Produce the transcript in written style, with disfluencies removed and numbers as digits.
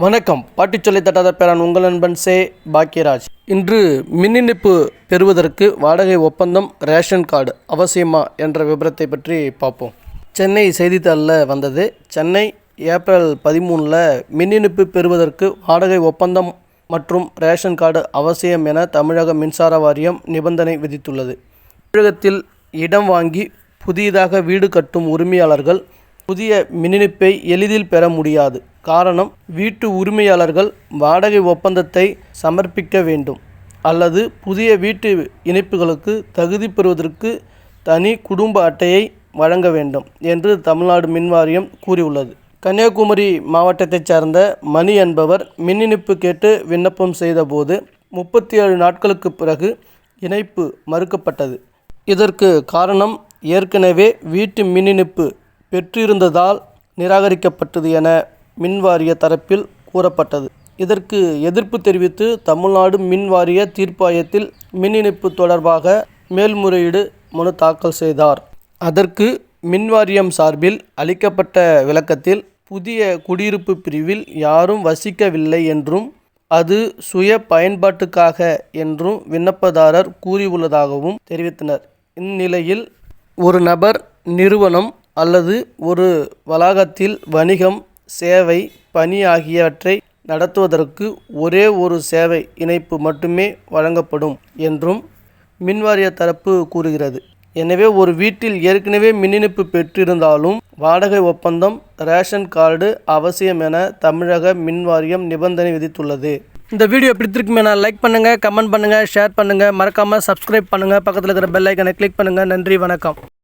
வணக்கம். பாட்டிச் சொல்லை தட்டாத பேரான் உங்கள் நண்பன் சே பாக்கியராஜ். இன்று மின் இணைப்பு பெறுவதற்கு வாடகை ஒப்பந்தம், ரேஷன் கார்டு அவசியமா என்ற விபரத்தை பற்றி பார்ப்போம். சென்னை செய்தித்தாளில் வந்தது. சென்னை ஏப்ரல் 13 மின் இணைப்பு பெறுவதற்கு வாடகை ஒப்பந்தம் மற்றும் ரேஷன் கார்டு அவசியம் என தமிழக மின்சார வாரியம் நிபந்தனை விதித்துள்ளது. தமிழகத்தில் இடம் வாங்கி புதியதாக வீடு கட்டும் உரிமையாளர்கள் புதிய மின் இணைப்பை எளிதில் பெற முடியாது. காரணம், வீட்டு உரிமையாளர்கள் வாடகை ஒப்பந்தத்தை சமர்ப்பிக்க வேண்டும் அல்லது புதிய வீட்டு இணைப்புகளுக்கு தகுதி பெறுவதற்கு தனி குடும்ப அட்டையை வழங்க வேண்டும் என்று தமிழ்நாடு மின் வாரியம் கூறியுள்ளது. கன்னியாகுமரி மாவட்டத்தைச் சேர்ந்த மணி என்பவர் மின் இணைப்பு கேட்டு விண்ணப்பம் செய்தபோது 37 நாட்களுக்கு பிறகு இணைப்பு மறுக்கப்பட்டது. இதற்கு காரணம், ஏற்கனவே வீட்டு மின் இணைப்பு பெற்றிருந்ததால் நிராகரிக்கப்பட்டது என மின்வாரிய தரப்பில் கூறப்பட்டது. இதற்கு எதிர்ப்பு தெரிவித்து தமிழ்நாடு மின் வாரிய தீர்ப்பாயத்தில் மின் இணைப்பு தொடர்பாக மேல்முறையீடு மனு தாக்கல் செய்தார். அதற்கு மின்வாரியம் சார்பில் அளிக்கப்பட்ட விளக்கத்தில், புதிய குடியிருப்பு பிரிவில் யாரும் வசிக்கவில்லை என்றும் அது சுய பயன்பாட்டுக்காக என்றும் விண்ணப்பதாரர் கூறியுள்ளதாகவும் தெரிவித்தனர். இந்நிலையில் ஒரு நபர், நிறுவனம் அல்லது ஒரு வளாகத்தில் வணிகம், சேவை, பணி ஆகியவற்றை நடத்துவதற்கு ஒரே ஒரு சேவை இணைப்பு மட்டுமே வழங்கப்படும் என்றும் மின்வாரிய தரப்பு கூறுகிறது. எனவே ஒரு வீட்டில் ஏற்கனவே மின் இணைப்பு பெற்றிருந்தாலும் வாடகை ஒப்பந்தம், ரேஷன் கார்டு அவசியம் என தமிழக மின் வாரியம் நிபந்தனை விதித்துள்ளது. இந்த வீடியோ பிடித்திருக்குமே, லைக் பண்ணுங்கள், கமெண்ட் பண்ணுங்கள், ஷேர் பண்ணுங்கள், மறக்காமல் சப்ஸ்கிரைப் பண்ணுங்கள், பக்கத்தில் இருக்கிற பெல் ஐக்கனை கிளிக் பண்ணுங்கள். நன்றி, வணக்கம்.